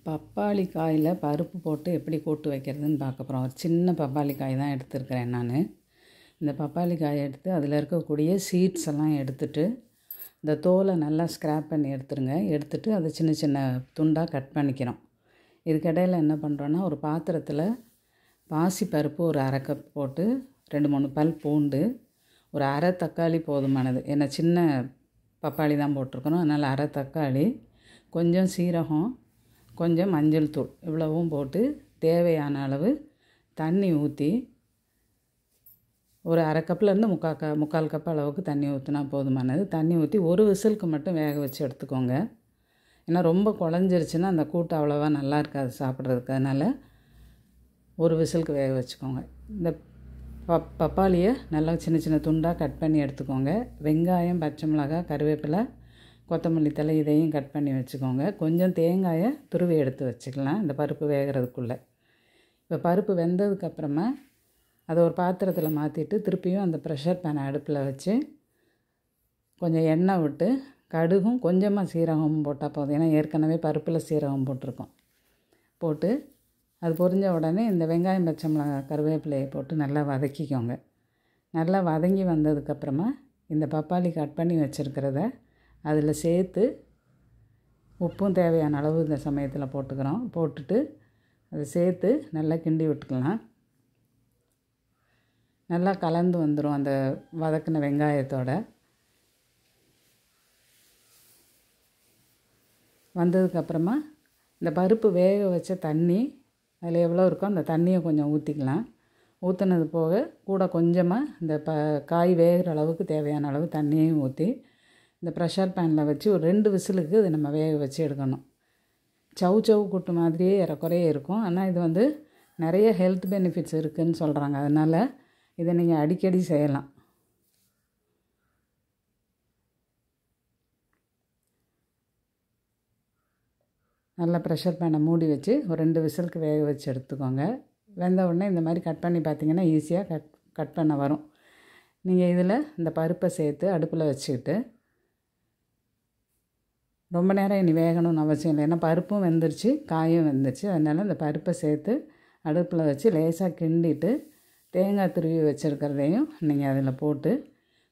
பப்பாளி காயில் பருப்பு போட்டு எப்படி கூட்டு வைக்கிறதுன்னு பார்க்க போகிறோம். ஒரு சின்ன பப்பாளி காய் தான் எடுத்துருக்கிறேன் நான். இந்த பப்பாளி காயை எடுத்து அதில் இருக்கக்கூடிய சீட்ஸ் எல்லாம் எடுத்துட்டு இந்த தோலை நல்லா ஸ்க்ராப் பண்ணி எடுத்துருங்க. எடுத்துட்டு அதை சின்ன சின்ன துண்டாக கட் பண்ணிக்கிறோம். இதுக்கிடையில் என்ன பண்ணுறோன்னா, ஒரு பாத்திரத்தில் பாசி பருப்பு ஒரு அரை கப் போட்டு 2-3 பல் பூண்டு, ஒரு அரை தக்காளி போதுமானது. ஏன்னா சின்ன பப்பாளி தான் போட்டிருக்கணும், அதனால் அரை தக்காளி, கொஞ்சம் சீரகம், கொஞ்சம் மஞ்சள் தூள், இவ்வளவும் போட்டு தேவையான அளவு தண்ணி ஊற்றி ஒரு அரை கப்லேருந்து முக்கால் கப் அளவுக்கு தண்ணி ஊற்றினா போதுமானது. தண்ணி ஊற்றி ஒரு விசிலுக்கு மட்டும் வேக வச்சு எடுத்துக்கோங்க. ஏன்னா ரொம்ப குழஞ்சிருச்சுன்னா அந்த கூட்டு அவ்வளோவா நல்லா இருக்காது சாப்பிட்றதுக்கு. அதனால் ஒரு விசிலுக்கு வேக வச்சுக்கோங்க. இந்த பப்பாளியை நல்லா சின்ன சின்ன துண்டாக கட் பண்ணி எடுத்துக்கோங்க. வெங்காயம், பச்சை மிளகாய், கருவேப்பிலை, கொத்தமல்லி தழை இதையும் கட் பண்ணி வச்சுக்கோங்க. கொஞ்சம் தேங்காயை துருவி எடுத்து வச்சுக்கலாம் இந்த பருப்பு வேகிறதுக்குள்ளே. இப்போ பருப்பு வெந்ததுக்கப்புறமா அதை ஒரு பாத்திரத்தில் மாற்றிட்டு திருப்பியும் அந்த ப்ரெஷர் பேனை அடுப்பில் வச்சு கொஞ்சம் எண்ணெய் விட்டு கடுகும் கொஞ்சமாக சீரகமும் போட்டால் போதும். ஏன்னா ஏற்கனவே பருப்பில் சீரகம் போட்டிருக்கோம். போட்டு அது பொரிஞ்ச உடனே இந்த வெங்காயம், பச்சை மிளகாய், கருவேப்பிலையை போட்டு நல்லா வதக்கிக்கோங்க. நல்லா வதங்கி வந்ததுக்கப்புறமா இந்த பப்பாளி கட் பண்ணி வச்சுருக்கிறத அதில் சேர்த்து உப்பும் தேவையான அளவு இந்த சமயத்தில் போட்டுக்கிறோம். போட்டுட்டு அதை சேர்த்து நல்லா கிண்டி விட்டுக்கலாம். நல்லா கலந்து வந்துடும் அந்த வதக்கின வெங்காயத்தோட. வந்ததுக்கப்புறமா இந்த பருப்பு வேக வச்ச தண்ணி அதில் எவ்வளோ இருக்கோ அந்த தண்ணியை கொஞ்சம் ஊற்றிக்கலாம். ஊற்றினது போக கூட கொஞ்சமாக இந்த காய் வேகிற அளவுக்கு தேவையான அளவு தண்ணியையும் ஊற்றி இந்த ப்ரெஷர் பேனில் வச்சு ஒரு 2 விசிலுக்கு இதை நம்ம வேக வச்சு எடுக்கணும். சவு கூட்டு மாதிரியே ஏறக்குறைய இருக்கும். ஆனால் இது நிறைய ஹெல்த் பெனிஃபிட்ஸ் இருக்குதுன்னு சொல்கிறாங்க. அதனால் இதை நீங்கள் அடிக்கடி செய்யலாம். நல்லா ப்ரெஷர் பேனை மூடி வச்சு ஒரு 2 விசிலுக்கு வேக வச்சு எடுத்துக்கோங்க. வெந்த உடனே இந்த மாதிரி கட் பண்ணி பார்த்திங்கன்னா ஈஸியாக கட் பண்ண வரும். நீங்கள் இதில் இந்த பருப்பை சேர்த்து அடுப்பில் வச்சுக்கிட்டு ரொம்ப நேரம் இனி வேகணும்னு அவசியம் இல்லை. ஏன்னா பருப்பும் வெந்துருச்சு, காயும் வெந்துருச்சு. அதனால் இந்த பருப்பை சேர்த்து அடுப்பில் வச்சு லேசாக கிண்டிட்டு தேங்காய் துருவி வச்சுருக்கிறதையும் நீங்கள் அதில் போட்டு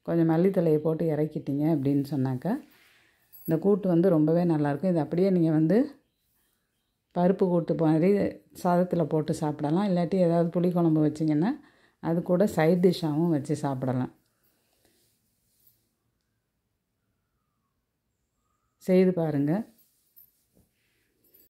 கொஞ்சம் மல்லித்தழையை போட்டு இறக்கிட்டீங்க அப்படின்னு சொன்னாக்கா இந்த கூட்டு ரொம்பவே நல்லாயிருக்கும். இது அப்படியே நீங்கள் பருப்பு கூட்டு மாதிரி சாதத்தில் போட்டு சாப்பிடலாம். இல்லாட்டி ஏதாவது புளிக்குழம்பு வச்சிங்கன்னா அது கூட சைட் டிஷ்ஷாகவும் வச்சு சாப்பிடலாம். செய்து பாருங்கள்.